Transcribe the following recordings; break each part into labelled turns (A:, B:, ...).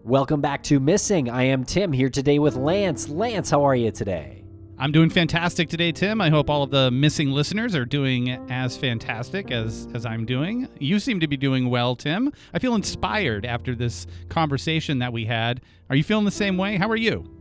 A: Welcome back to Missing. I am Tim here today with Lance. Lance, how are you today?
B: I'm doing fantastic today, Tim. I hope all of the missing listeners are doing as fantastic as I'm doing. You seem to be doing well, Tim. I feel inspired after this conversation that we had. Are you feeling the same way? How are you?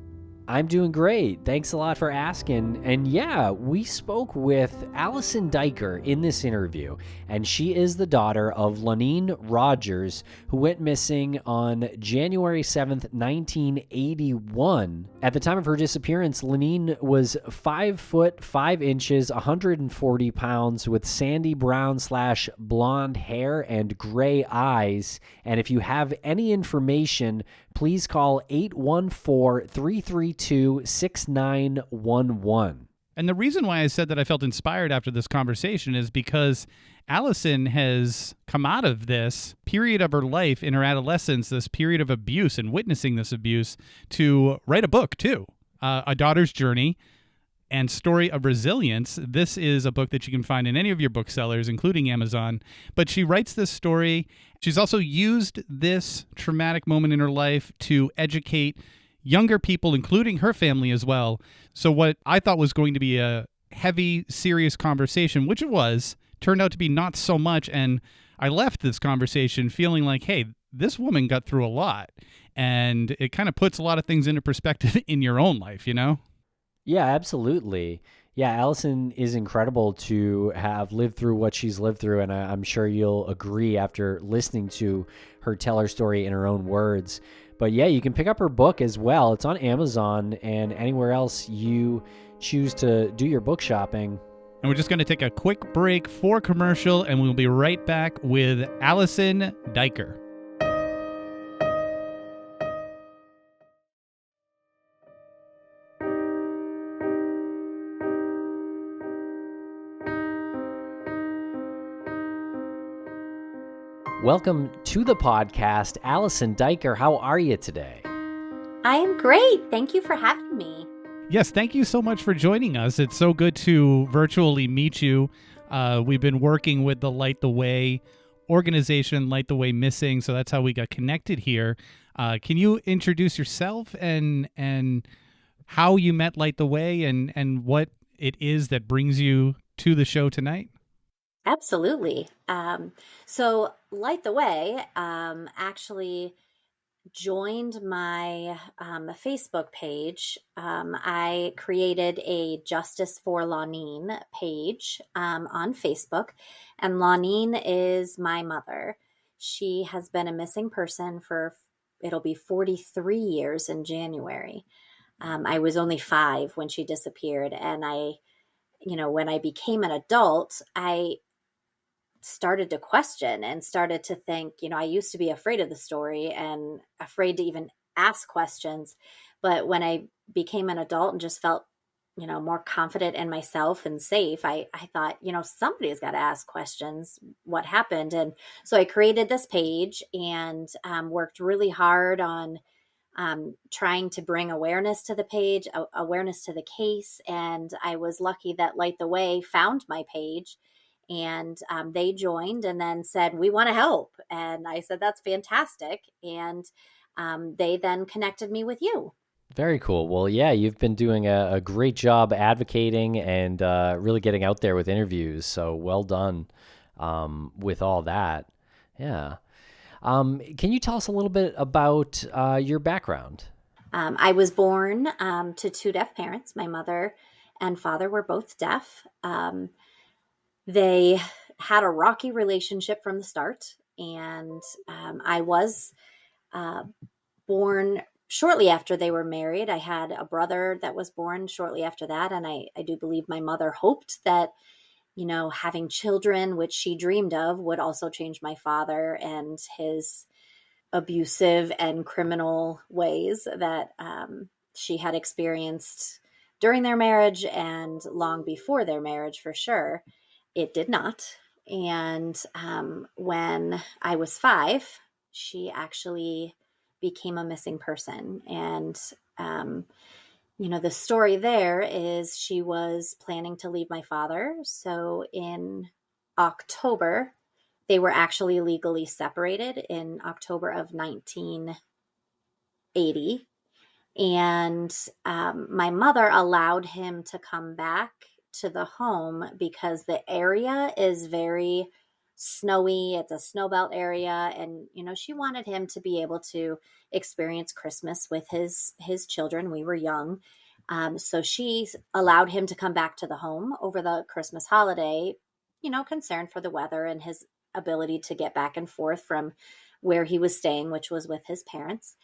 A: I'm doing great. Thanks a lot for asking. And yeah, we spoke with Alison Duiker in this interview, and she is the daughter of Lonene Rogers, who went missing on January 7th, 1981. At the time of her disappearance, Lenine was 5 foot 5 inches, 140 pounds, with sandy brown / blonde hair and gray eyes. And if you have any information, please call 814-332-6911.
B: And the reason why I said that I felt inspired after this conversation is because Alison has come out of this period of her life in her adolescence, this period of abuse and witnessing this abuse, to write a book too, A Daughter's Journey and Story of Resilience. This is a book that you can find in any of your booksellers, including Amazon. But she writes this story. She's also used this traumatic moment in her life to educate younger people, including her family as well. So what I thought was going to be a heavy, serious conversation, which it was, turned out to be not so much. And I left this conversation feeling like, hey, this woman got through a lot. And it kind of puts a lot of things into perspective in your own life, you know?
A: Yeah, absolutely. Yeah, Alison is incredible to have lived through what she's lived through, and I'm sure you'll agree after listening to her tell her story in her own words. But yeah, you can pick up her book as well. It's on Amazon and anywhere else you choose to do your book shopping.
B: And we're just going to take a quick break for commercial, and we'll be right back with Alison Duiker.
A: Welcome to the podcast, Alison Duiker. How are you today?
C: I am great. Thank you for having me.
B: Yes, thank you so much for joining us. It's so good to virtually meet you. We've been working with the Light the Way organization, Light the Way Missing, so that's how we got connected here. Can you introduce yourself and how you met Light the Way and what it is that brings you to the show tonight?
C: Absolutely. So Light the Way actually joined my Facebook page. I created a Justice for Lonene page on Facebook, and Lonene is my mother. She has been a missing person for, it'll be 43 years in January. I was only 5 when she disappeared, and when I became an adult, I started to question and started to think, I used to be afraid of the story and afraid to even ask questions. But when I became an adult and just felt, more confident in myself and safe, I thought, somebody's got to ask questions. What happened? And so I created this page and worked really hard on trying to bring awareness to the page, awareness to the case. And I was lucky that Light the Way found my page. And they joined and then said, we want to help. And I said, that's fantastic. And they then connected me with you.
A: Very cool. Well, yeah, you've been doing a great job advocating and really getting out there with interviews. So well done with all that. Yeah. Can you tell us a little bit about your background?
C: I was born to 2 deaf parents. My mother and father were both deaf. They had a rocky relationship from the start, and I was born shortly after they were married. I had a brother that was born shortly after that, and I do believe my mother hoped that, having children, which she dreamed of, would also change my father and his abusive and criminal ways that she had experienced during their marriage and long before their marriage, for sure. It did not. And when I was 5, she actually became a missing person. And, the story there is she was planning to leave my father. So in October, they were actually legally separated in October of 1980. 80. And my mother allowed him to come back to the home because the area is very snowy. It's a snowbelt area. And, she wanted him to be able to experience Christmas with his children. We were young. So she allowed him to come back to the home over the Christmas holiday, concerned for the weather and his ability to get back and forth from where he was staying, which was with his parents.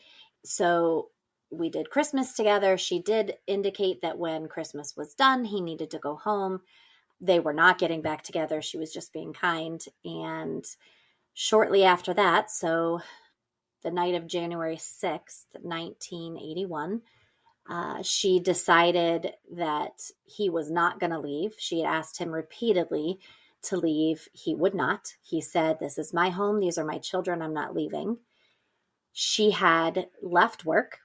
C: So we did Christmas together. She did indicate that when Christmas was done, he needed to go home. They were not getting back together. She was just being kind. And shortly after that, so the night of January 6th, 1981, she decided that he was not going to leave. She had asked him repeatedly to leave. He would not. He said, "This is my home. These are my children. I'm not leaving." She had left work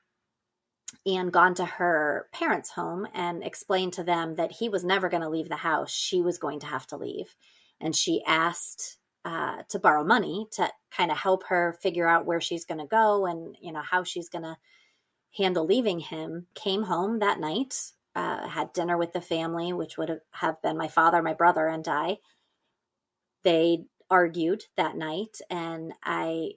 C: and gone to her parents' home and explained to them that he was never going to leave the house. She was going to have to leave. And she asked to borrow money to kind of help her figure out where she's going to go and, how she's going to handle leaving him. Came home that night, had dinner with the family, which would have been my father, my brother, and I. They argued that night, and I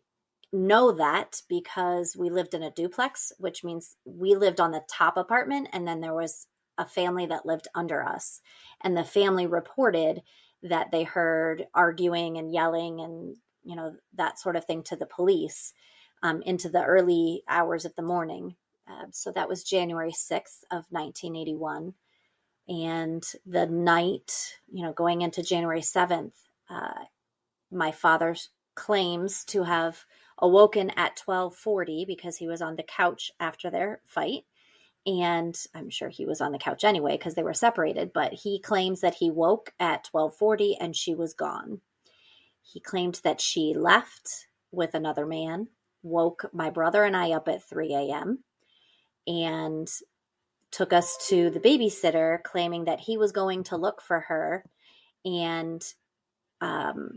C: know that because we lived in a duplex, which means we lived on the top apartment, and then there was a family that lived under us. And the family reported that they heard arguing and yelling and, that sort of thing to the police into the early hours of the morning. So that was January 6th of 1981. And the night, going into January 7th, my father claims to have awoken at 12:40 because he was on the couch after their fight. And I'm sure he was on the couch anyway because they were separated, but he claims that he woke at 12:40 and she was gone. He claimed that she left with another man, woke my brother and I up at 3 a.m. and took us to the babysitter, claiming that he was going to look for her and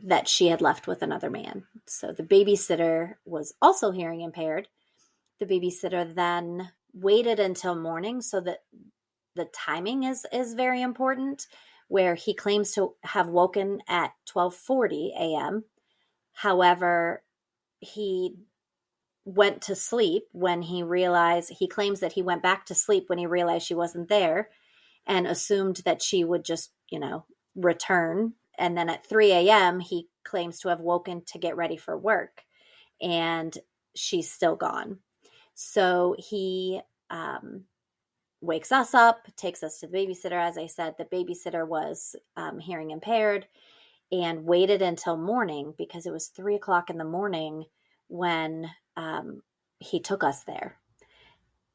C: that she had left with another man. So the babysitter was also hearing impaired. The babysitter then waited until morning, so that the timing is very important, where he claims to have woken at 12:40 a.m. However, he went to sleep when he claims that he went back to sleep when he realized she wasn't there and assumed that she would just, return. And then at 3 a.m., he claims to have woken to get ready for work, and she's still gone. So he wakes us up, takes us to the babysitter. As I said, the babysitter was hearing impaired and waited until morning because it was 3 o'clock in the morning when he took us there.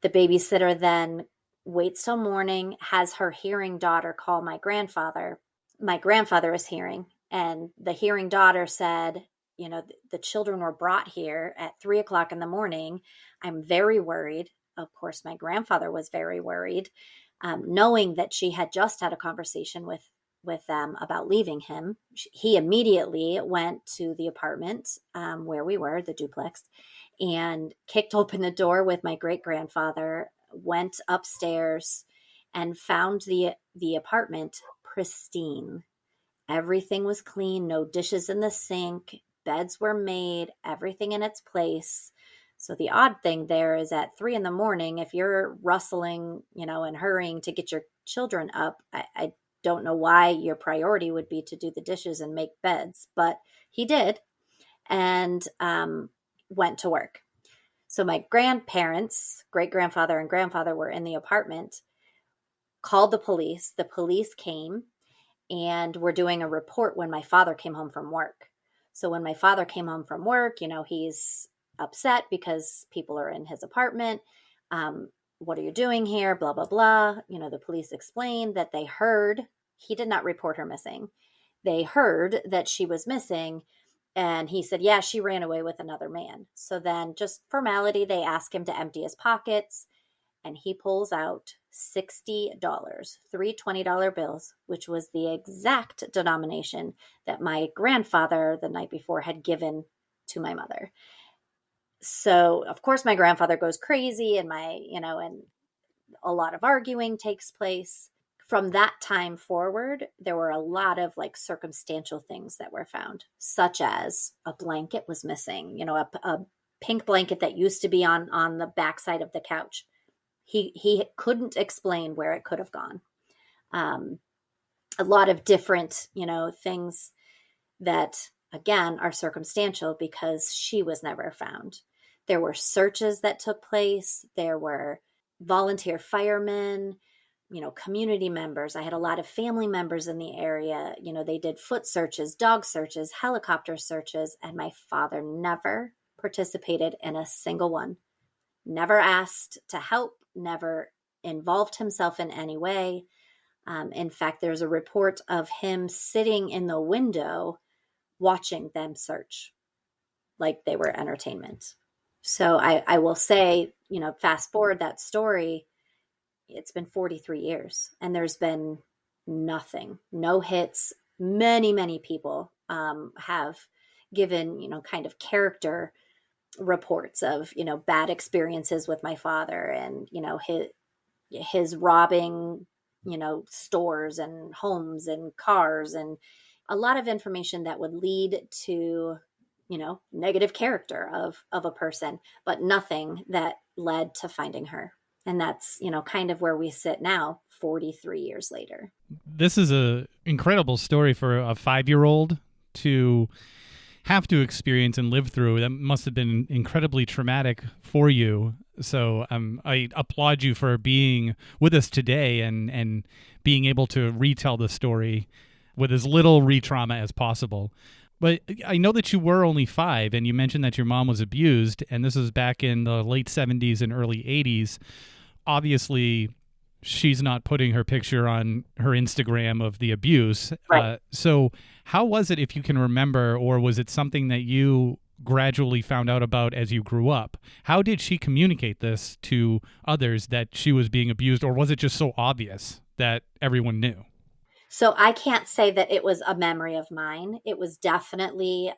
C: The babysitter then waits till morning, has her hearing daughter call my grandfather. My grandfather is hearing, and the hearing daughter said, the children were brought here at 3 o'clock in the morning. I'm very worried. Of course, my grandfather was very worried, knowing that she had just had a conversation with them about leaving him. He immediately went to the apartment where we were, the duplex, and kicked open the door with my great-grandfather, went upstairs, and found the apartment pristine. Everything was clean, no dishes in the sink, beds were made, everything in its place. So the odd thing there is at 3 in the morning, if you're rustling, and hurrying to get your children up, I don't know why your priority would be to do the dishes and make beds, but he did, and went to work. So my grandparents, great-grandfather and grandfather, were in the apartment, called the police. The police came and were doing a report when my father came home from work. So when my father came home from work, he's upset because people are in his apartment. What are you doing here? Blah, blah, blah. The police explained that they heard, he did not report her missing. They heard that she was missing. And he said, yeah, she ran away with another man. So then just formality, they ask him to empty his pockets. And he pulls out $60, three $20 bills, which was the exact denomination that my grandfather the night before had given to my mother. So of course my grandfather goes crazy, and and a lot of arguing takes place. From that time forward, there were a lot of like circumstantial things that were found, such as a blanket was missing, a pink blanket that used to be on the backside of the couch. He couldn't explain where it could have gone. A lot of different, things that again are circumstantial because she was never found. There were searches that took place. There were volunteer firemen, community members. I had a lot of family members in the area. They did foot searches, dog searches, helicopter searches, and my father never participated in a single one. Never asked to help, never involved himself in any way. In fact, there's a report of him sitting in the window watching them search like they were entertainment. So I will say, fast forward that story, it's been 43 years and there's been nothing, no hits. Many, many people have given, kind of character reports of, bad experiences with my father and, his robbing, stores and homes and cars, and a lot of information that would lead to, negative character of a person, but nothing that led to finding her. And that's, kind of where we sit now, 43 years later.
B: This is a incredible story for a 5-year-old to have to experience and live through. That must have been incredibly traumatic for you. So I applaud you for being with us today and being able to retell the story with as little re-trauma as possible. But I know that you were only 5, and you mentioned that your mom was abused, and this was back in the late 70s and early 80s. Obviously, she's not putting her picture on her Instagram of the abuse.
C: Right.
B: So how was it, if you can remember, or was it something that you gradually found out about as you grew up? How did she communicate this to others that she was being abused, or was it just so obvious that everyone knew?
C: So I can't say that it was a memory of mine. It was definitely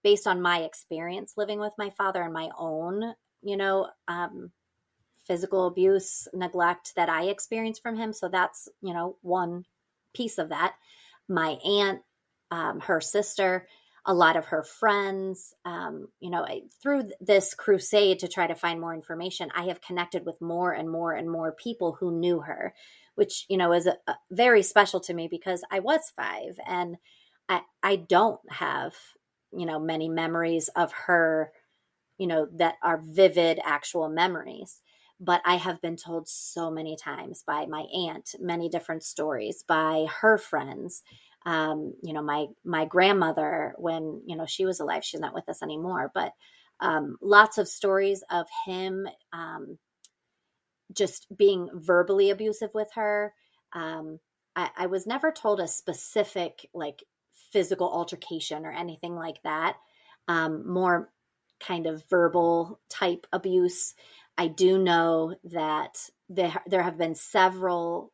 C: based on my experience living with my father and my own, physical abuse, neglect that I experienced from him. So that's, one piece of that. My aunt, her sister, a lot of her friends, through this crusade to try to find more information, I have connected with more and more and more people who knew her, which, is a very special to me because I was 5 and I don't have, many memories of her, that are vivid actual memories. But I have been told so many times by my aunt, many different stories, by her friends. My grandmother, when, she was alive, she's not with us anymore, but lots of stories of him just being verbally abusive with her. I was never told a specific like physical altercation or anything like that. More kind of verbal type abuse. I do know that there have been several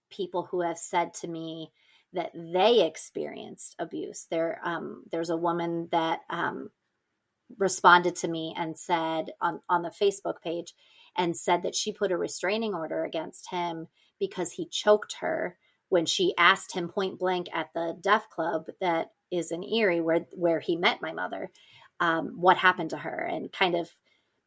C: people who have said to me that they experienced abuse. There's a woman that responded to me and said on the Facebook page and said that she put a restraining order against him because he choked her when she asked him point blank at the deaf club that is in Erie where he met my mother, what happened to her, and kind of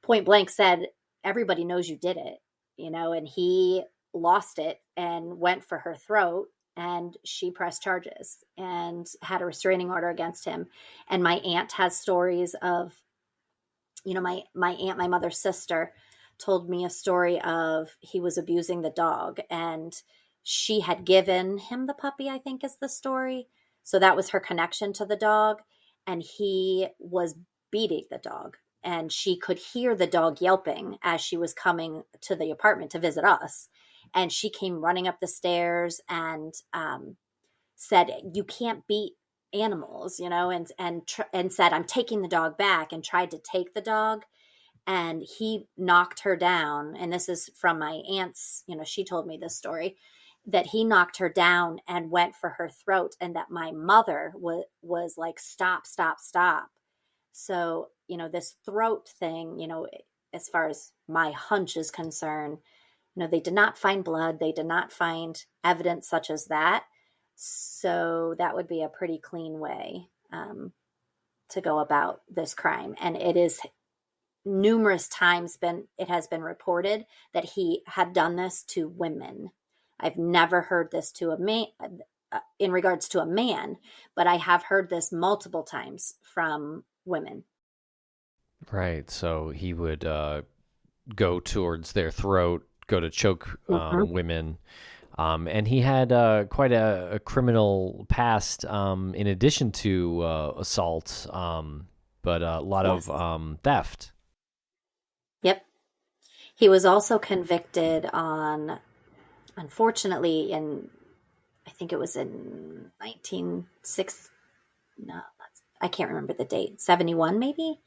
C: point blank said, everybody knows you did it, and he lost it and went for her throat, and she pressed charges and had a restraining order against him. And my aunt has stories of, my aunt, my mother's sister, told me a story of he was abusing the dog and she had given him the puppy, I think is the story. So that was her connection to the dog. And he was beating the dog. And she could hear the dog yelping as she was coming to the apartment to visit us. And she came running up the stairs and said, "You can't beat animals," and said, "I'm taking the dog back," and tried to take the dog. And he knocked her down. And this is from my aunt's, she told me this story, that he knocked her down and went for her throat. And that my mother was like, "Stop, stop, stop." So, this throat thing, as far as my hunch is concerned, they did not find blood. They did not find evidence such as that. So that would be a pretty clean way to go about this crime. And it is numerous times it has been reported that he had done this to women. I've never heard this to a man in regards to a man, but I have heard this multiple times from women.
A: Right. So he would go towards their throat, go to choke women. And he had quite a criminal past in addition to assault, but a lot of theft.
C: Yep. He was also convicted on, unfortunately, I think it was in 1960. No, I can't remember the date. 71, maybe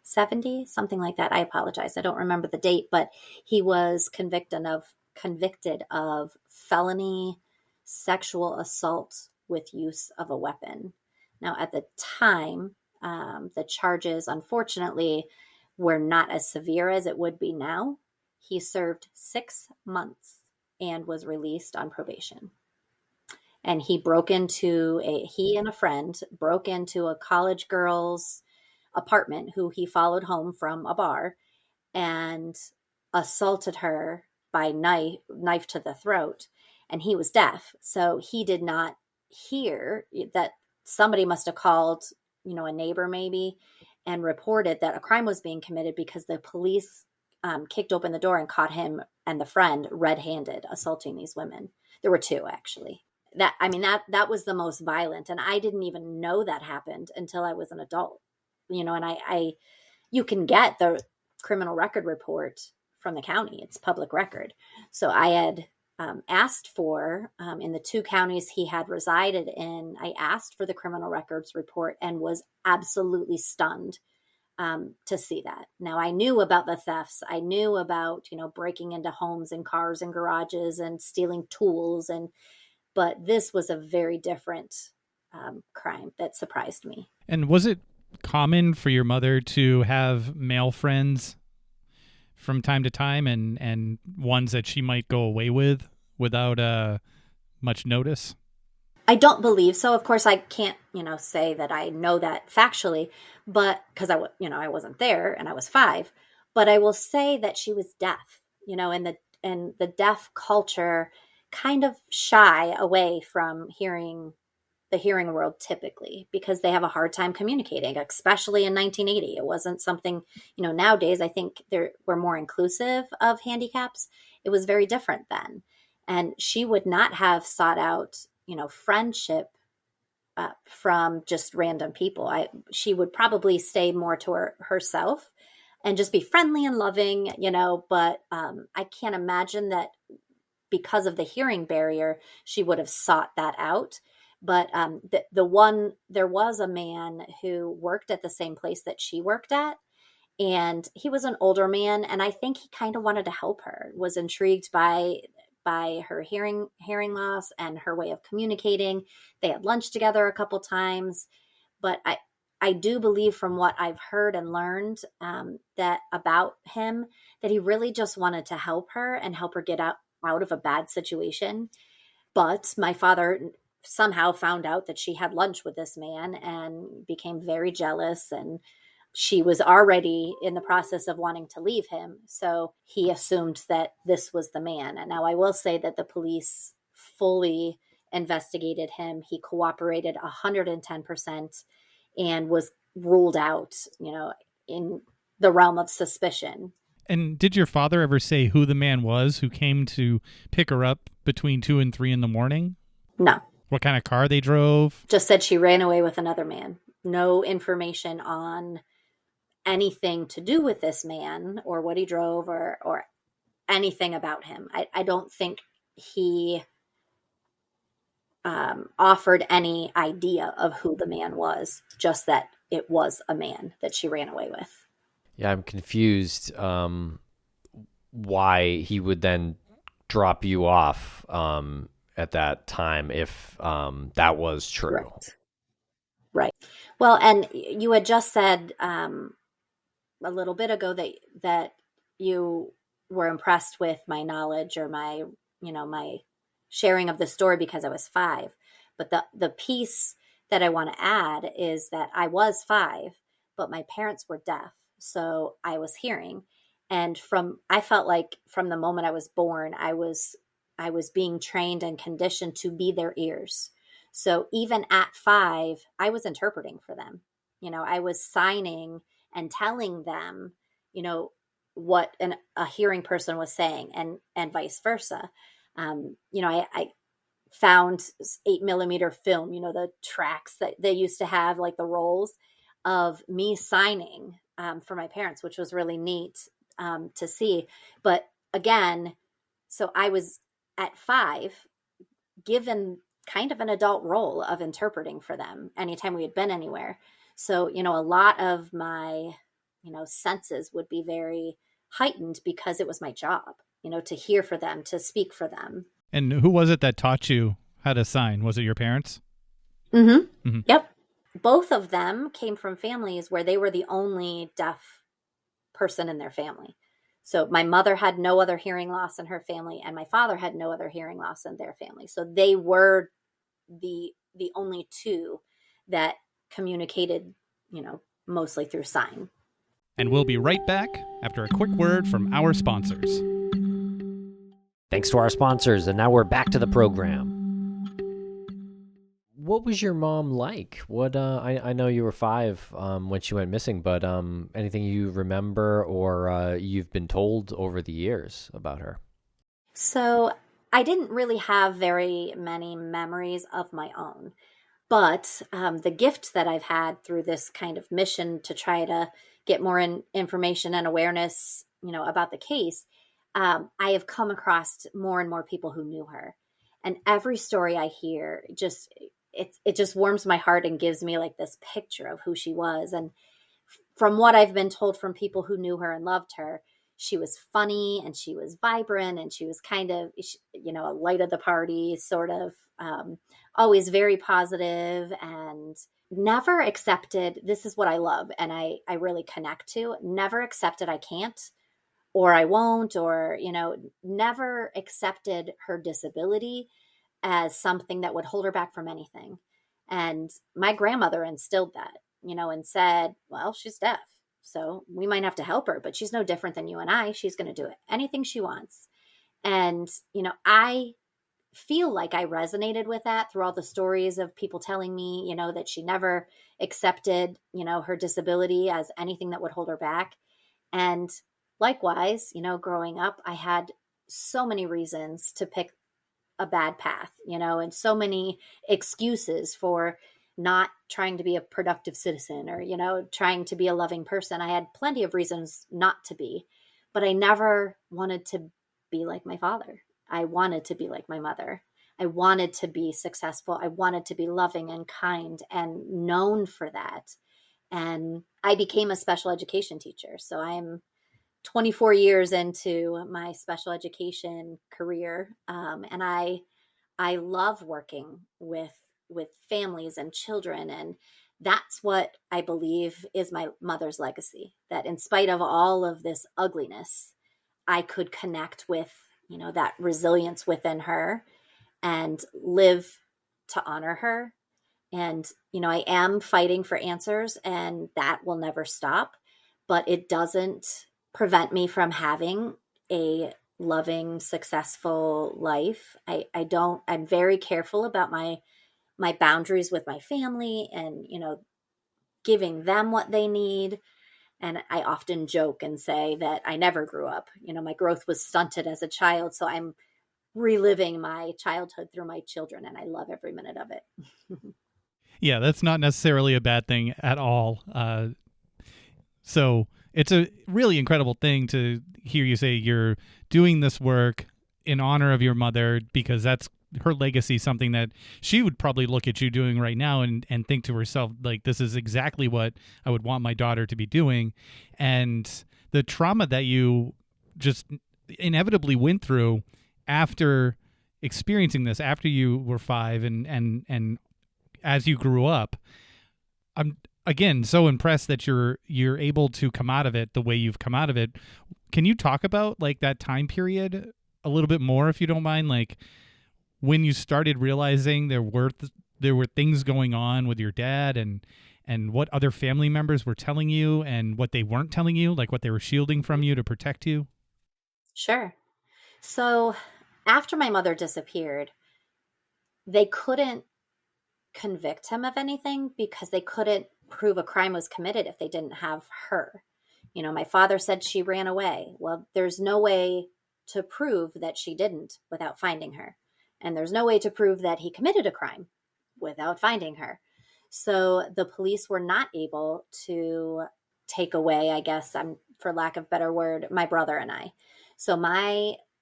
C: 70, something like that. I apologize. I don't remember the date, but he was convicted of felony sexual assault with use of a weapon. Now, at the time, the charges, unfortunately, were not as severe as it would be now. He served 6 months and was released on probation. And he and a friend broke into a college girl's apartment who he followed home from a bar and assaulted her by knife to the throat. And he was deaf, so he did not hear that. Somebody must have called, a neighbor maybe, and reported that a crime was being committed because the police kicked open the door and caught him and the friend red-handed assaulting these women. There were 2, actually. That was the most violent, and I didn't even know that happened until I was an adult. And you can get the criminal record report from the county. It's public record. So I had asked for, in the 2 counties he had resided in, I asked for the criminal records report and was absolutely stunned to see that. Now, I knew about the thefts. I knew about, breaking into homes and cars and garages and stealing tools. But this was a very different crime that surprised me.
B: And was it common for your mother to have male friends from time to time and ones that she might go away with without much notice?
C: I don't believe so. Of course, I can't, say that I know that factually, but because I wasn't there and I was 5, but I will say that she was deaf, and the deaf culture kind of shy away from the hearing world typically because they have a hard time communicating, especially in 1980. It wasn't something, nowadays I think we're more inclusive of handicaps. It was very different then. And she would not have sought out, friendship from just random people. She would probably stay more to herself and just be friendly and loving, but I can't imagine that because of the hearing barrier, she would have sought that out. But there was a man who worked at the same place that she worked at, and he was an older man, and I think he kind of wanted to help her, was intrigued by her hearing loss and her way of communicating. They had lunch together a couple times, but I do believe from what I've heard and learned that about him, that he really just wanted to help her and help her get out of a bad situation. But my father somehow found out that she had lunch with this man and became very jealous, and she was already in the process of wanting to leave him. So he assumed that this was the man. And now I will say that the police fully investigated him. He cooperated 110% and was ruled out, in the realm of suspicion.
B: And did your father ever say who the man was who came to pick her up between 2 and 3 in the morning?
C: No.
B: What kind of car they drove?
C: Just said she ran away with another man. No information on anything to do with this man or what he drove or anything about him. I don't think he offered any idea of who the man was, just that it was a man that she ran away with.
A: Yeah, I'm confused why he would then drop you off at that time if that was true.
C: Right. Well, and you had just said a little bit ago that you were impressed with my knowledge or my, my sharing of the story because I was 5. But the piece that I want to add is that I was 5, but my parents were deaf, so I was hearing. And I felt like from the moment I was born, I was being trained and conditioned to be their ears. So even at 5, I was interpreting for them. I was signing and telling them, what a hearing person was saying, and vice versa. I found 8mm film, the tracks that they used to have, like the rolls of me signing for my parents, which was really neat to see. But again, so I was at 5 given kind of an adult role of interpreting for them anytime we had been anywhere. So, a lot of my, senses would be very heightened because it was my job, to hear for them, to speak for them.
B: And who was it that taught you how to sign? Was it your parents?
C: Mm-hmm.
B: Mm-hmm.
C: Yep. Both of them came from families where they were the only deaf person in their family. So my mother had no other hearing loss in her family, and my father had no other hearing loss in their family. So they were the only two that communicated, mostly through sign.
B: And we'll be right back after a quick word from our sponsors.
A: Thanks to our sponsors, and now we're back to the program. What was your mom like? What I know you were 5 when she went missing, but anything you remember or you've been told over the years about her?
C: So I didn't really have very many memories of my own, but the gift that I've had through this kind of mission to try to get more information and awareness, about the case, I have come across more and more people who knew her, and every story I hear it just warms my heart and gives me like this picture of who she was. And from what I've been told from people who knew her and loved her, she was funny and she was vibrant and she was kind of, a light of the party, sort of, always very positive and never accepted. This is what I love and I really connect to. Never accepted I can't or I won't, or, never accepted her disability as something that would hold her back from anything. And my grandmother instilled that, and said, well, she's deaf, so we might have to help her, but she's no different than you and I. She's going to do anything she wants. And, I feel like I resonated with that through all the stories of people telling me, that she never accepted, her disability as anything that would hold her back. And likewise, growing up, I had so many reasons to pick a bad path, and so many excuses for not trying to be a productive citizen or, trying to be a loving person. I had plenty of reasons not to be, but I never wanted to be like my father. I wanted to be like my mother. I wanted to be successful. I wanted to be loving and kind and known for that. And I became a special education teacher. So I'm 24 years into my special education career. And I love working with families and children. And that's what I believe is my mother's legacy, that in spite of all of this ugliness, I could connect with, that resilience within her and live to honor her. And, I am fighting for answers, and that will never stop, but it doesn't prevent me from having a loving, successful life. I'm very careful about my boundaries with my family and, giving them what they need. And I often joke and say that I never grew up. My growth was stunted as a child. So I'm reliving my childhood through my children, and I love every minute of it.
B: Yeah, that's not necessarily a bad thing at all. So it's a really incredible thing to hear you say you're doing this work in honor of your mother, because that's her legacy, something that she would probably look at you doing right now and think to herself, like, this is exactly what I would want my daughter to be doing. And the trauma that you just inevitably went through after experiencing this, after you were 5 and as you grew up, I'm again so impressed that you're able to come out of it the way you've come out of it. Can you talk about like that time period a little bit more, if you don't mind? Like when you started realizing there were things going on with your dad, and what other family members were telling you and what they weren't telling you, like what they were shielding from you to protect you.
C: Sure. So after my mother disappeared, they couldn't convict him of anything because they couldn't prove a crime was committed if they didn't have her. My father said she ran away. Well, there's no way to prove that she didn't without finding her. And there's no way to prove that he committed a crime without finding her. So the police were not able to take away, I guess, for lack of a better word, my brother and I. So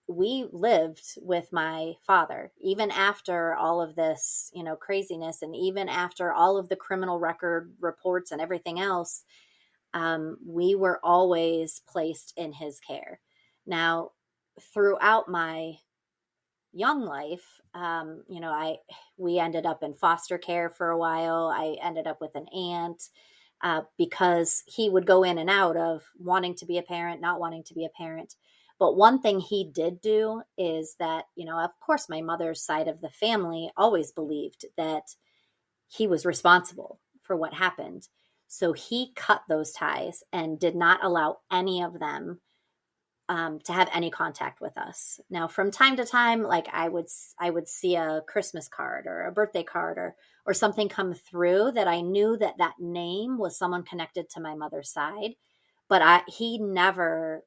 C: we lived with my father, even after all of this, craziness, and even after all of the criminal record reports and everything else, we were always placed in his care. Now, throughout my young life, we ended up in foster care for a while. I ended up with an aunt because he would go in and out of wanting to be a parent, not wanting to be a parent. But one thing he did do is that, of course, my mother's side of the family always believed that he was responsible for what happened. So he cut those ties and did not allow any of them to have any contact with us. Now, from time to time, like I would see a Christmas card or a birthday card or something come through that I knew that name was someone connected to my mother's side, but he never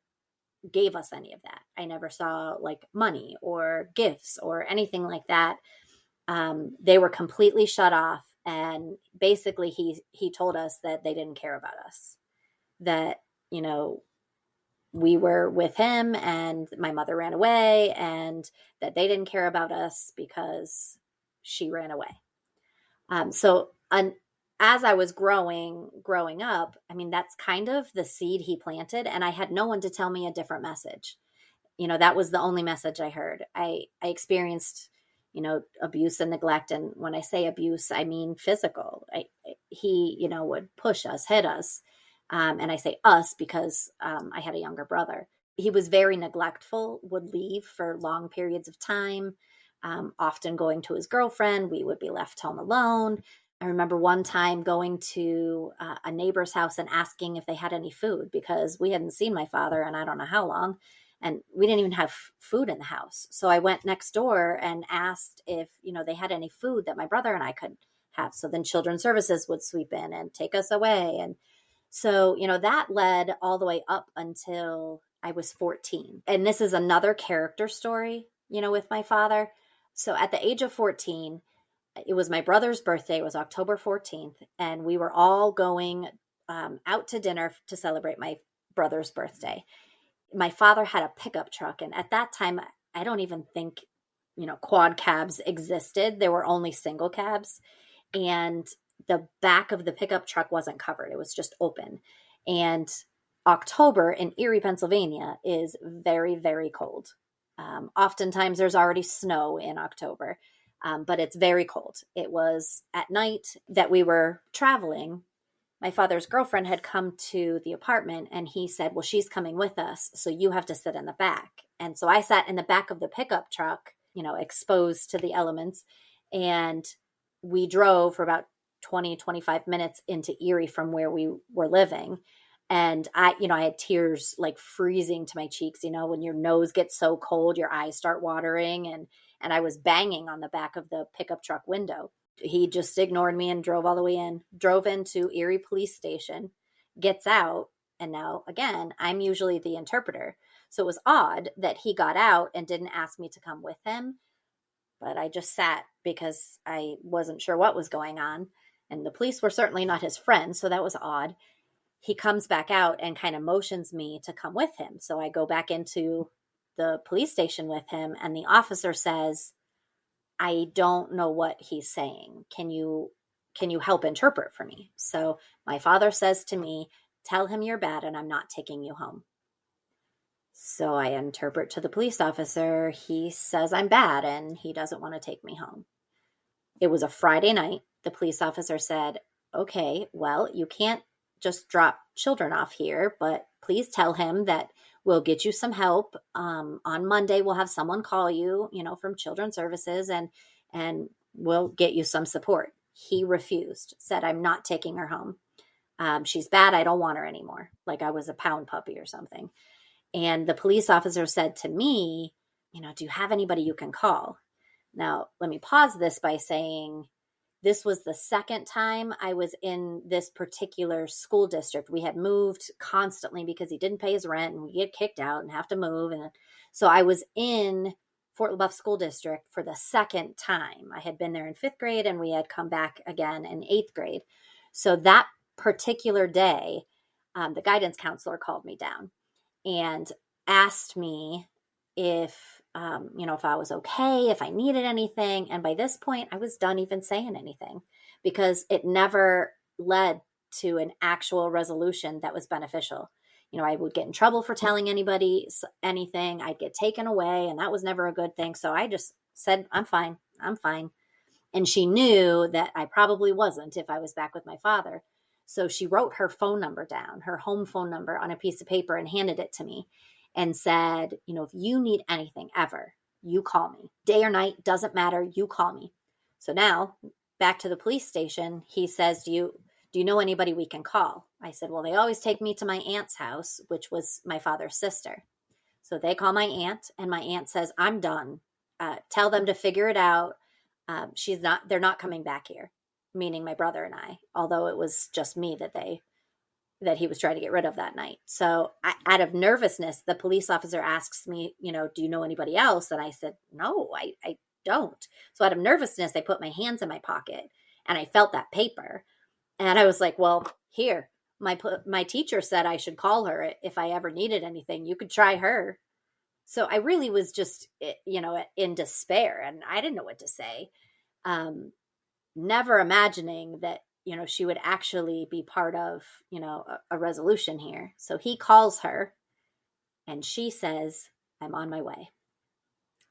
C: gave us any of that. I never saw like money or gifts or anything like that. They were completely shut off. And basically he told us that they didn't care about us, that, we were with him and my mother ran away, and that they didn't care about us because she ran away. As I was growing up, I mean, that's kind of the seed he planted, and I had no one to tell me a different message. That was the only message I heard. I experienced, abuse and neglect. And when I say abuse, I mean physical. He would push us, hit us. And I say us because I had a younger brother. He was very neglectful, would leave for long periods of time, often going to his girlfriend. We would be left home alone. I remember one time going to a neighbor's house and asking if they had any food because we hadn't seen my father in I don't know how long. And we didn't even have food in the house. So I went next door and asked if, they had any food that my brother and I could have. So then Children's Services would sweep in and take us away. And so, that led all the way up until I was 14. And this is another character story, with my father. So at the age of 14, it was my brother's birthday. It was October 14th. And we were all going out to dinner to celebrate my brother's birthday. My father had a pickup truck. And at that time, I don't even think, quad cabs existed. There were only single cabs. And the back of the pickup truck wasn't covered. It was just open. And October in Erie, Pennsylvania is very, very cold. Oftentimes there's already snow in October, but it's very cold. It was at night that we were traveling. My father's girlfriend had come to the apartment and he said, well, she's coming with us, so you have to sit in the back. And so I sat in the back of the pickup truck, exposed to the elements. And we drove for about 25 minutes into Erie from where we were living. And I had tears like freezing to my cheeks, when your nose gets so cold, your eyes start watering. And I was banging on the back of the pickup truck window. He just ignored me and drove all the way in, drove into Erie Police Station, gets out. And now, again, I'm usually the interpreter. So it was odd that he got out and didn't ask me to come with him. But I just sat because I wasn't sure what was going on. And the police were certainly not his friends. So that was odd. He comes back out and kind of motions me to come with him. So I go back into the police station with him. And the officer says, I don't know what he's saying. Can you help interpret for me? So my father says to me, tell him you're bad and I'm not taking you home. So I interpret to the police officer. He says I'm bad and he doesn't want to take me home. It was a Friday night. The police officer said, okay, well, you can't just drop children off here, but please tell him that we'll get you some help. On Monday, we'll have someone call you, from Children's Services, and we'll get you some support. He refused, said, I'm not taking her home. She's bad. I don't want her anymore. Like I was a pound puppy or something. And the police officer said to me, do you have anybody you can call? Now, let me pause this by saying this was the second time I was in this particular school district. We had moved constantly because he didn't pay his rent and we get kicked out and have to move. And so I was in Fort LaBeouf School District for the second time. I had been there in 5th grade and we had come back again in 8th grade. So that particular day, the guidance counselor called me down and asked me if I was okay, if I needed anything. And by this point, I was done even saying anything because it never led to an actual resolution that was beneficial. I would get in trouble for telling anybody anything. I'd get taken away, and that was never a good thing. So I just said, I'm fine. I'm fine. And she knew that I probably wasn't if I was back with my father. So she wrote her phone number down, her home phone number on a piece of paper and handed it to me and said, if you need anything ever, you call me. Day or night, doesn't matter. You call me. So now back to the police station, he says, do you know anybody we can call? I said, well, they always take me to my aunt's house, which was my father's sister. So they call my aunt and my aunt says, I'm done. Tell them to figure it out. They're not coming back here, meaning my brother and I, although it was just me that he was trying to get rid of that night. So out of nervousness, the police officer asks me, do you know anybody else? And I said, no, I don't. So out of nervousness, I put my hands in my pocket and I felt that paper. And I was like, well, here, my teacher said I should call her if I ever needed anything. You could try her. So I really was just, in despair and I didn't know what to say. Never imagining that, she would actually be part of, a resolution here. So he calls her and she says, I'm on my way.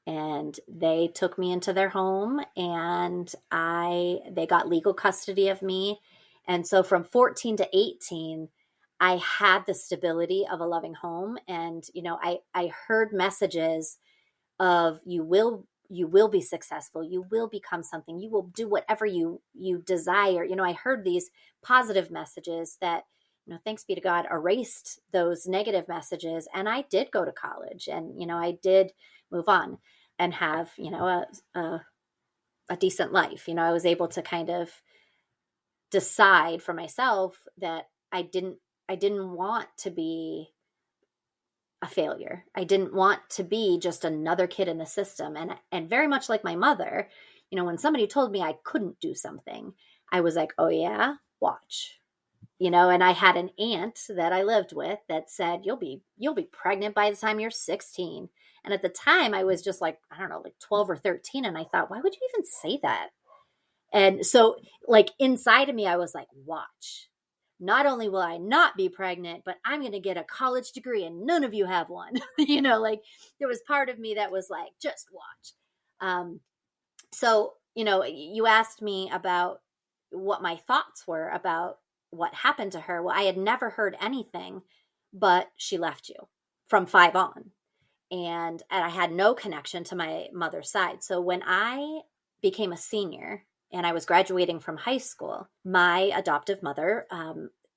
C: And they took me into their home and they got legal custody of me. And so from 14 to 18, I had the stability of a loving home. And, I heard messages of you will be successful. You will become something. You will do whatever you desire. I heard these positive messages that, thanks be to God, erased those negative messages. And I did go to college and, I did move on and have, a decent life. I was able to kind of decide for myself that I didn't want to be a failure. I didn't want to be just another kid in the system. And very much like my mother, when somebody told me I couldn't do something, I was like, oh yeah, watch. And I had an aunt that I lived with that said, you'll be pregnant by the time you're 16. And at the time I was just like, I don't know, like 12 or 13. And I thought, why would you even say that? And so like inside of me, I was like, watch. Not only will I not be pregnant, but I'm going to get a college degree and none of you have one. Like there was part of me that was like, just watch. So, you asked me about what my thoughts were about what happened to her. Well, I had never heard anything, but she left you from 5 on. And I had no connection to my mother's side. So when I became a senior, and I was graduating from high school, my adoptive mother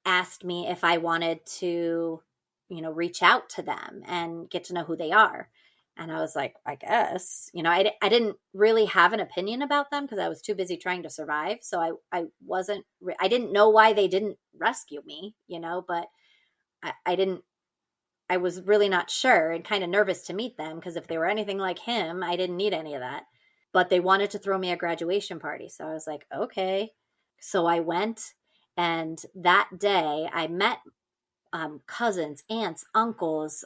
C: asked me if I wanted to, reach out to them and get to know who they are. And I was like, I guess, I didn't really have an opinion about them because I was too busy trying to survive. So I didn't know why they didn't rescue me, but I was really not sure and kind of nervous to meet them because if they were anything like him, I didn't need any of that. But they wanted to throw me a graduation party. So I was like, okay. So I went, and that day I met cousins, aunts, uncles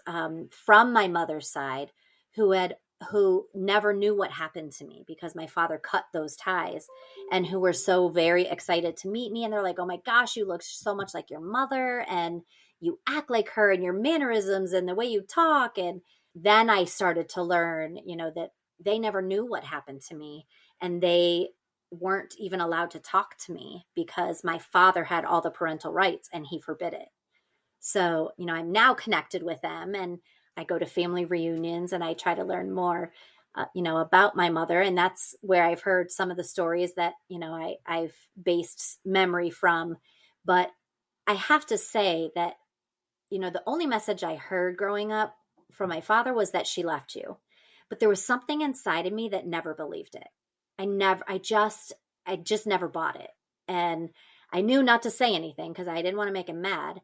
C: from my mother's side who never knew what happened to me because my father cut those ties, and who were so very excited to meet me. And they're like, oh my gosh, you look so much like your mother and you act like her and your mannerisms and the way you talk. And then I started to learn, that they never knew what happened to me. And they weren't even allowed to talk to me because my father had all the parental rights and he forbid it. So, I'm now connected with them, and I go to family reunions and I try to learn more, about my mother. And that's where I've heard some of the stories that, I've based memory from. But I have to say that, the only message I heard growing up from my father was that she left you. But there was something inside of me that never believed it. I just never bought it. And I knew not to say anything because I didn't want to make him mad,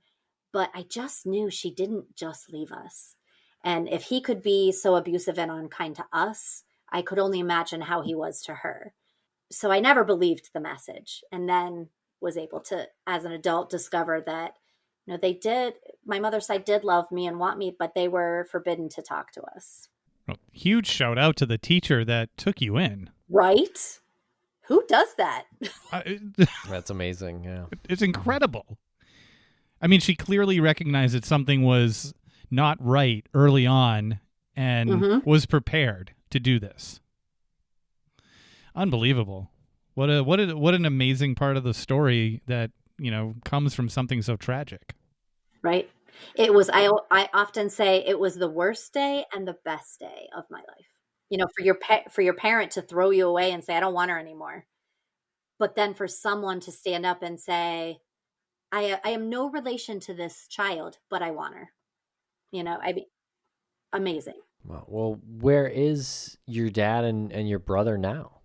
C: but I just knew she didn't just leave us. And if he could be so abusive and unkind to us, I could only imagine how he was to her. So I never believed the message, and then was able to, as an adult, discover that, my mother's side did love me and want me, but they were forbidden to talk to us.
B: Well, huge shout out to the teacher that took you in.
C: Right? Who does that?
A: That's amazing. Yeah.
B: It's incredible. I mean, she clearly recognized that something was not right early on and was prepared to do this. Unbelievable. What an amazing part of the story that, comes from something so tragic.
C: Right. It was, I often say it was the worst day and the best day of my life. For your parent to throw you away and say, I don't want her anymore. But then for someone to stand up and say, I am no relation to this child, but I want her. Amazing.
A: Well, where is your dad and your brother now?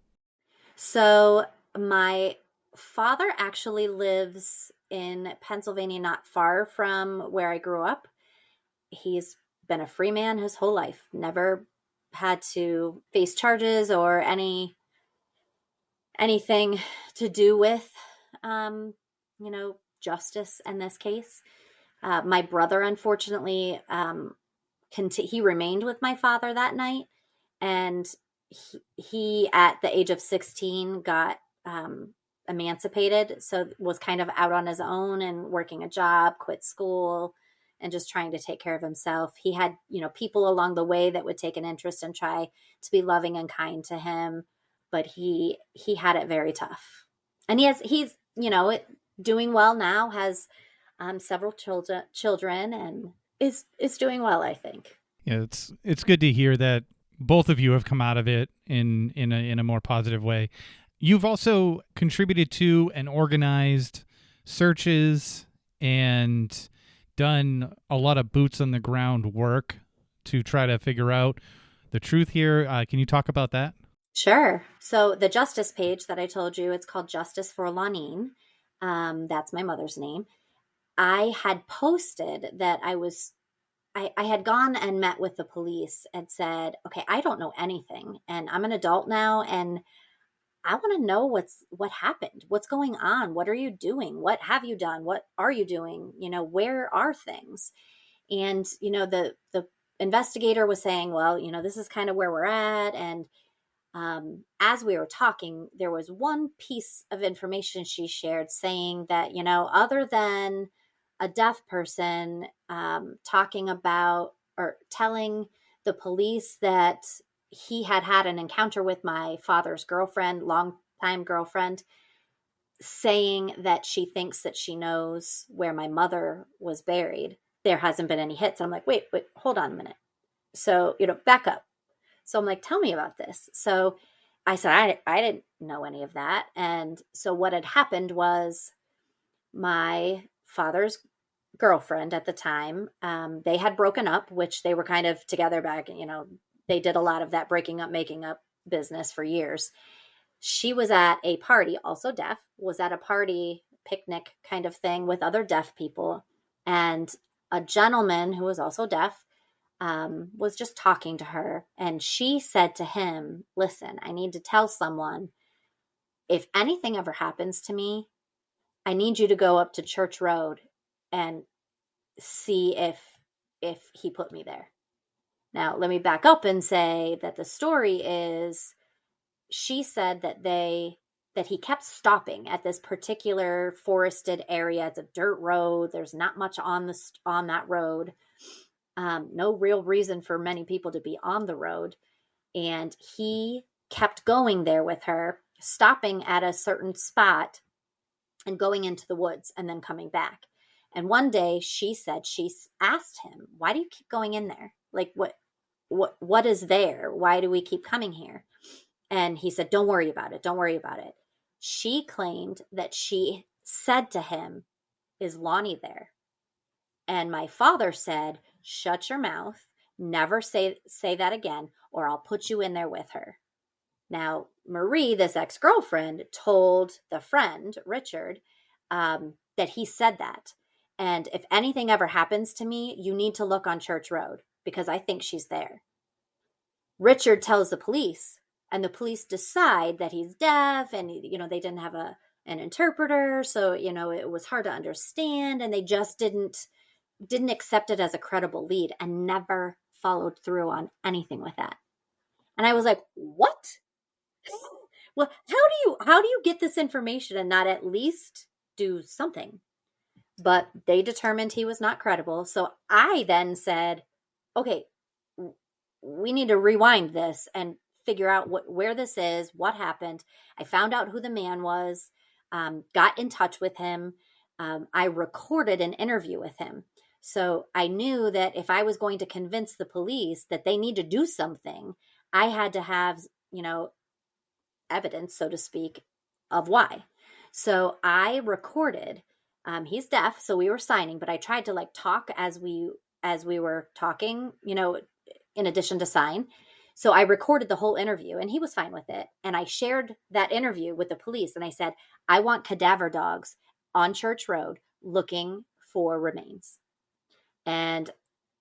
C: So my father actually lives in Pennsylvania, not far from where I grew up. He's been a free man his whole life, never had to face charges or anything to do with, justice in this case. My brother, unfortunately, he remained with my father that night, and he at the age of 16 got emancipated, so was kind of out on his own and working a job, quit school, and just trying to take care of himself. He had, people along the way that would take an interest and try to be loving and kind to him, but he had it very tough. And he's doing well now, has several children, and is doing well, I think.
B: Yeah, it's good to hear that both of you have come out of it in a more positive way. You've also contributed to and organized searches and done a lot of boots on the ground work to try to figure out the truth here. Can you talk about that?
C: Sure. So the justice page that I told you, it's called Justice for Lenine. That's my mother's name. I had posted that I had gone and met with the police and said, okay, I don't know anything, and I'm an adult now, and I want to know what happened. What's going on? What are you doing? What have you done? What are you doing? Where are things? And, the investigator was saying, well, this is kind of where we're at. And as we were talking, there was one piece of information she shared saying that, other than a deaf person talking about or telling the police that he had an encounter with my father's girlfriend, longtime girlfriend, saying that she thinks that she knows where my mother was buried, there hasn't been any hits. I'm like, wait, hold on a minute. So, back up. So I'm like, tell me about this. So I said, I didn't know any of that. And so what had happened was my father's girlfriend at the time, they had broken up, which they were kind of together back, they did a lot of that breaking up, making up business for years. She was at a party, also deaf, was at a party, picnic kind of thing with other deaf people. And a gentleman who was also deaf was just talking to her. And she said to him, listen, I need to tell someone, if anything ever happens to me, I need you to go up to Church Road and see if he put me there. Now, let me back up and say that the story is, she said that he kept stopping at this particular forested area. It's a dirt road. There's not much on that road. No real reason for many people to be on the road. And he kept going there with her. stopping at a certain spot and going into the woods and then coming back. And one day she said she asked him, "Why do you keep going in there? Like what is there? Why do we keep coming here?" And he said, "Don't worry about it. Don't worry about it." She claimed that she said to him, "Is Lonnie there?" And my father said, "Shut your mouth. Never say that again, or I'll put you in there with her." Now, Marie, this ex-girlfriend, told the friend, Richard, that he said that. And if anything ever happens to me, you need to look on Church Road because I think she's there. Richard tells the police, and the police decide that he's deaf, and they didn't have an interpreter, so it was hard to understand, and they just didn't accept it as a credible lead and never followed through on anything with that. And I was like, what? Well, how do you get this information and not at least do something? But they determined he was not credible. So I then said, okay, we need to rewind this and figure out where this is, what happened. I found out who the man was, got in touch with him. I recorded an interview with him. So I knew that if I was going to convince the police that they need to do something, I had to have, evidence, so to speak, of why. So I recorded, he's deaf, so we were signing, but I tried to talk as we were talking, in addition to sign. So I recorded the whole interview and he was fine with it. And I shared that interview with the police and I said, I want cadaver dogs on Church Road looking for remains. And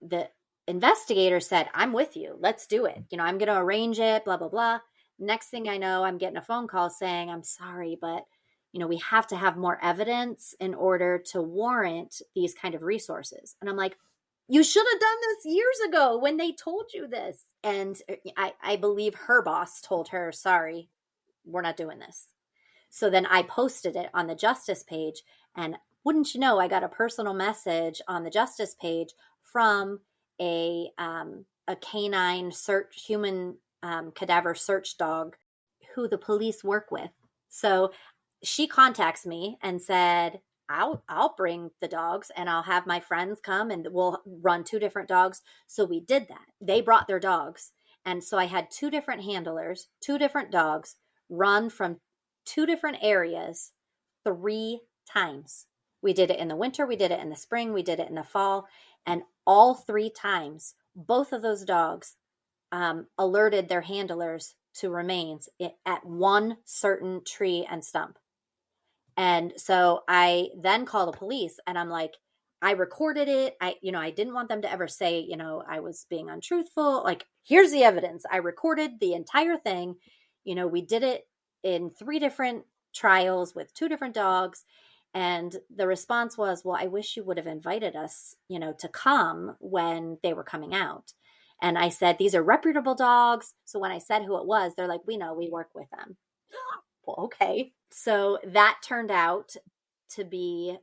C: the investigator said, I'm with you. Let's do it. I'm going to arrange it, blah, blah, blah. Next thing I know, I'm getting a phone call saying, I'm sorry, but we have to have more evidence in order to warrant these kind of resources. And I'm like, you should have done this years ago when they told you this. And I believe her boss told her, sorry, we're not doing this. So then I posted it on the Justice page. And wouldn't you know, I got a personal message on the Justice page from a canine human cadaver search dog who the police work with. So she contacts me and said, I'll bring the dogs and I'll have my friends come and we'll run 2 different dogs. So we did that. They brought their dogs. And so I had 2 different handlers, 2 different dogs run from 2 different areas 3 times. We did it in the winter. We did it in the spring. We did it in the fall. And all 3 times, both of those dogs alerted their handlers to remains at one certain tree and stump. And so I then call the police and I'm like, I recorded it. I didn't want them to ever say, I was being untruthful. Here's the evidence. I recorded the entire thing. We did it in 3 different trials with 2 different dogs. And the response was, well, I wish you would have invited us, to come when they were coming out. And I said, these are reputable dogs. So when I said who it was, they're like, we know, we work with them. Well, okay. So that turned out to be,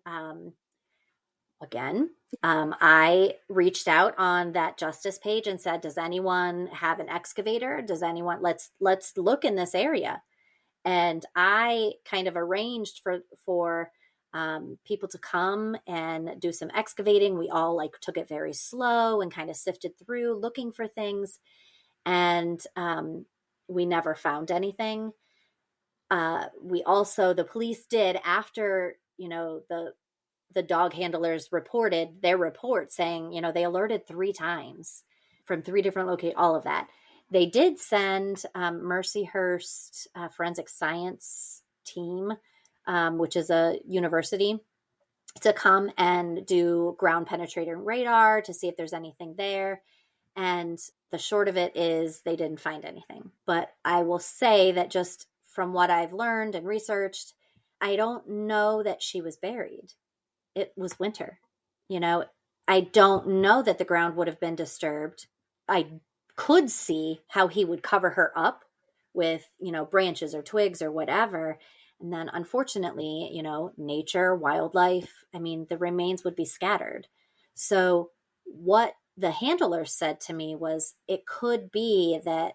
C: I reached out on that Justice page and said, does anyone have an excavator? Does anyone, let's look in this area. And I kind of arranged for people to come and do some excavating. We all took it very slow and kind of sifted through looking for things. And we never found anything. The police did after, the dog handlers reported their report saying, they alerted 3 times from 3 different locations, all of that. They did send Mercyhurst forensic science team, which is a university, to come and do ground penetrating radar to see if there's anything there. And the short of it is they didn't find anything. But I will say that just from what I've learned and researched, I don't know that she was buried. It was winter. I don't know that the ground would have been disturbed. I could see how he would cover her up with, branches or twigs or whatever. And then unfortunately, nature, wildlife, the remains would be scattered. So what the handler said to me was, it could be that,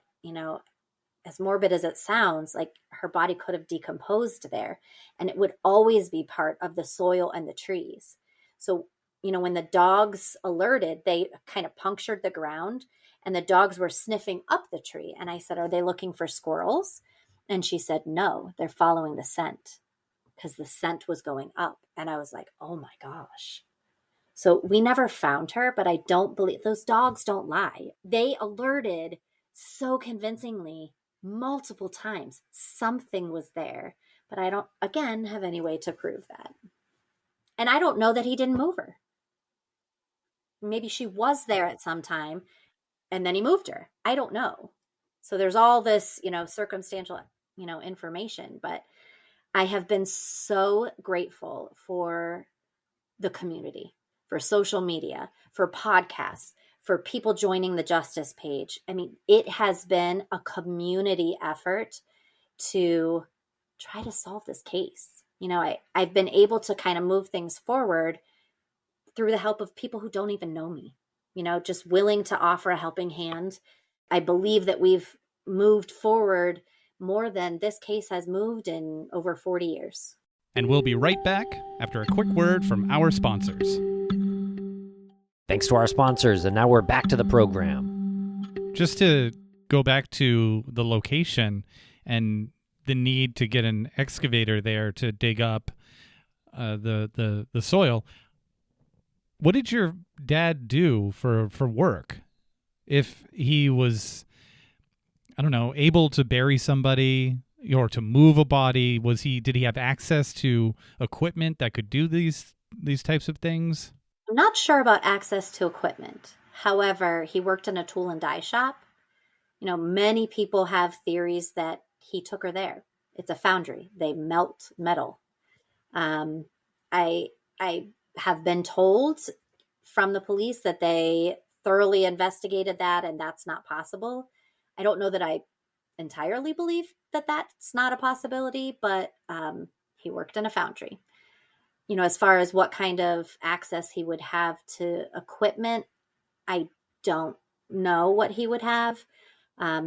C: as morbid as it sounds, like her body could have decomposed there, and it would always be part of the soil and the trees. So, when the dogs alerted, they kind of punctured the ground, and the dogs were sniffing up the tree. And I said, "Are they looking for squirrels?" And she said, "No, they're following the scent," because the scent was going up. And I was like, oh my gosh. So we never found her, but I don't believe those dogs don't lie. They alerted so convincingly multiple times something was there, but I don't, again, have any way to prove that. And I don't know that he didn't move her. Maybe she was there at some time and then he moved her. I don't know. So there's all this, circumstantial, information, but I have been so grateful for the community, for social media, for podcasts, for people joining the Justice page. I mean, it has been a community effort to try to solve this case. I've been able to kind of move things forward through the help of people who don't even know me, just willing to offer a helping hand. I believe that we've moved forward more than this case has moved in over 40 years.
B: And we'll be right back after a quick word from our sponsors.
A: Thanks to our sponsors, and now we're back to the program.
B: Just to go back to the location and the need to get an excavator there to dig up the soil, what did your dad do for work? If he was, I don't know, able to bury somebody or to move a body, did he have access to equipment that could do these types of things?
C: I'm not sure about access to equipment. However, he worked in a tool and die shop. Many people have theories that he took her there. It's a foundry. They melt metal. I have been told from the police that they thoroughly investigated that, and that's not possible. I don't know that I entirely believe that that's not a possibility, but he worked in a foundry. As far as what kind of access he would have to equipment, I don't know what he would have.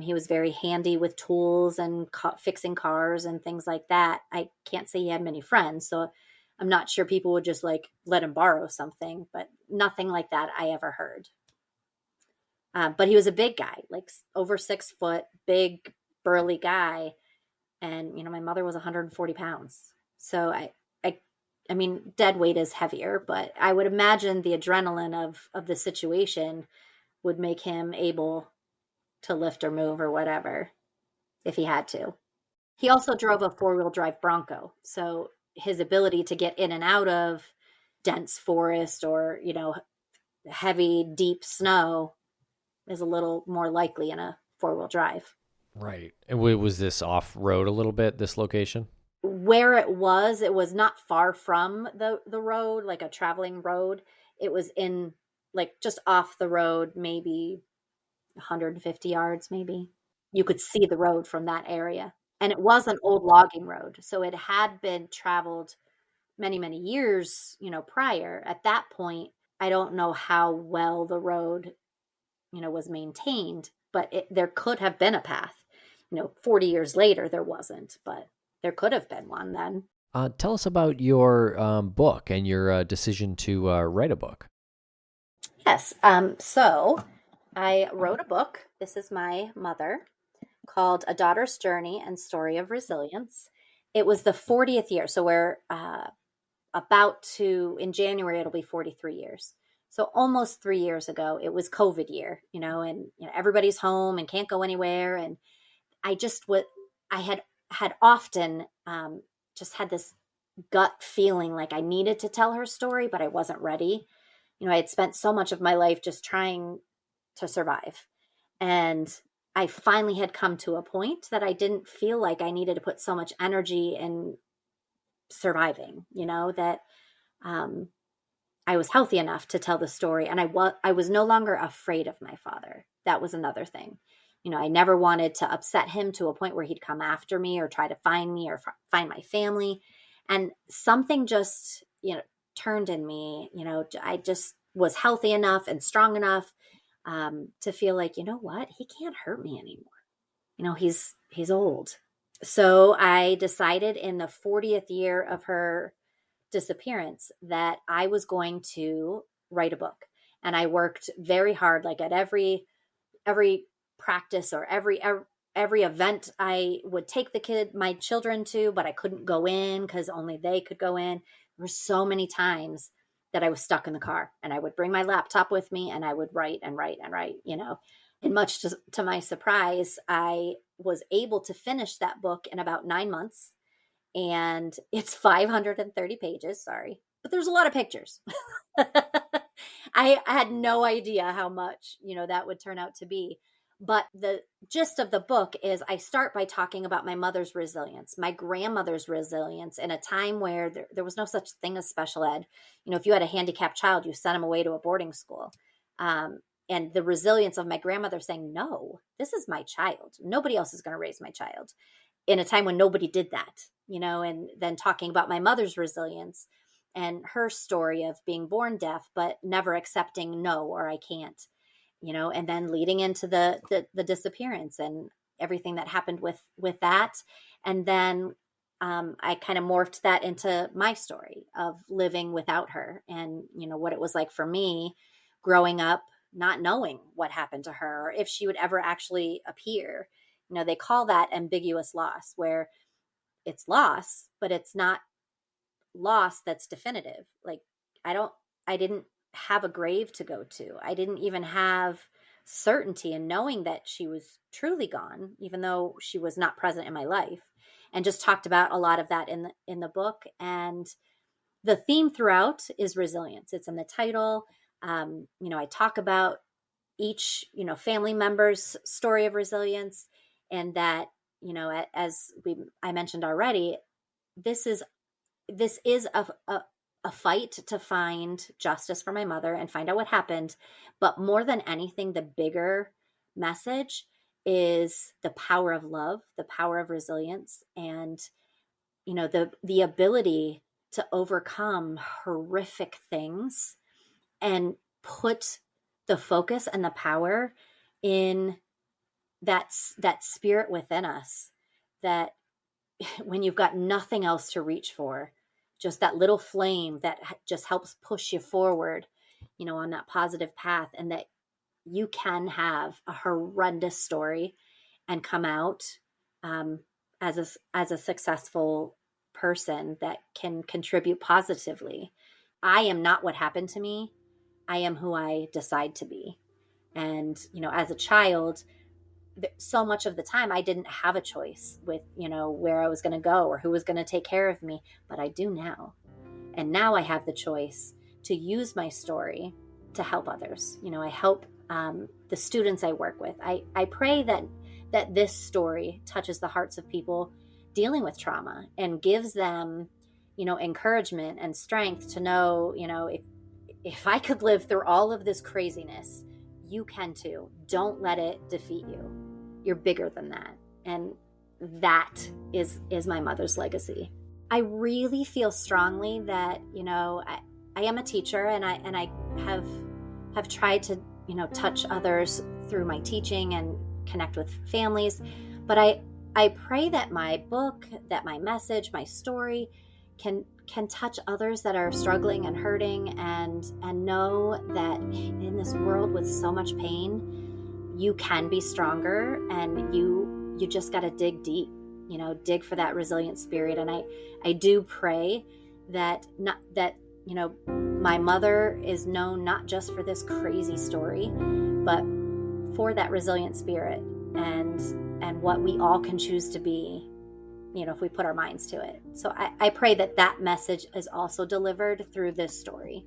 C: He was very handy with tools and fixing cars and things like that. I can't say he had many friends, so I'm not sure people would just let him borrow something, but nothing like that I ever heard. But he was a big guy, over 6 foot, big, burly guy. And, my mother was 140 pounds. So I mean, dead weight is heavier, but I would imagine the adrenaline of the situation would make him able to lift or move or whatever if he had to. He also drove a 4-wheel drive Bronco. So his ability to get in and out of dense forest or, heavy, deep snow is a little more likely in a 4-wheel drive.
A: Right. And was this off-road a little bit, this location?
C: Where it was not far from the road, like a traveling road. It was in just off the road, maybe 150 yards, maybe. You could see the road from that area. And it was an old logging road. So it had been traveled many, many years, prior. At that point, I don't know how well the road, was maintained, but there could have been a path. 40 years later, there wasn't, but there could have been one then.
A: Tell us about your book and your decision to write a book.
C: Yes. So I wrote a book. This is my mother, called A Daughter's Journey and Story of Resilience. It was the 40th year. So we're in January, it'll be 43 years. So almost 3 years ago, it was COVID year, and everybody's home and can't go anywhere. And I had often just had this gut feeling like I needed to tell her story, but I wasn't ready. I had spent so much of my life just trying to survive. And I finally had come to a point that I didn't feel like I needed to put so much energy in surviving, that I was healthy enough to tell the story. And I was no longer afraid of my father. That was another thing. I never wanted to upset him to a point where he'd come after me or try to find me or find my family. And something just, turned in me. I just was healthy enough and strong enough to feel like, what? He can't hurt me anymore. he's old. So I decided in the 40th year of her disappearance that I was going to write a book. And I worked very hard, like at every practice or every event I would take my children to, but I couldn't go in because only they could go in. There were so many times that I was stuck in the car, and I would bring my laptop with me and I would write and write and write, And much to my surprise, I was able to finish that book in about 9 months. And it's 530 pages, sorry, but there's a lot of pictures. I had no idea how much, that would turn out to be. But the gist of the book is I start by talking about my mother's resilience, my grandmother's resilience in a time where there was no such thing as special ed. If you had a handicapped child, you sent them away to a boarding school. And the resilience of my grandmother saying, no, this is my child. Nobody else is going to raise my child, in a time when nobody did that, and then talking about my mother's resilience and her story of being born deaf, but never accepting no, or I can't, and then leading into the disappearance and everything that happened with that. And then I kind of morphed that into my story of living without her and, what it was like for me growing up, not knowing what happened to her or if she would ever actually appear. They call that ambiguous loss, where it's loss, but it's not loss that's definitive. Like I didn't have a grave to go to. I didn't even have certainty in knowing that she was truly gone, even though she was not present in my life. And just talked about a lot of that in the book. And the theme throughout is resilience. It's in the title. I talk about each, family member's story of resilience, and that, as I mentioned already, this is a fight to find justice for my mother and find out what happened. But more than anything, the bigger message is the power of love, the power of resilience, and, the ability to overcome horrific things and put the focus and the power in that spirit within us, that when you've got nothing else to reach for, just that little flame that just helps push you forward, on that positive path, and that you can have a horrendous story and come out as a successful person that can contribute positively. I am not what happened to me. I am who I decide to be. And, as a child, so much of the time I didn't have a choice with, where I was going to go or who was going to take care of me, but I do now. And now I have the choice to use my story to help others. I help the students I work with. I pray that this story touches the hearts of people dealing with trauma and gives them, encouragement and strength to know, if I could live through all of this craziness, you can too. Don't let it defeat you. You're bigger than that. And that is my mother's legacy. I really feel strongly that, I am a teacher, and I have tried to, touch others through my teaching and connect with families. But I pray that my book, that my message, my story can touch others that are struggling and hurting, and know that in this world with so much pain, you can be stronger, and you just got to dig deep, dig for that resilient spirit. And I do pray that my mother is known not just for this crazy story, but for that resilient spirit and what we all can choose to be, if we put our minds to it. So I pray that message is also delivered through this story.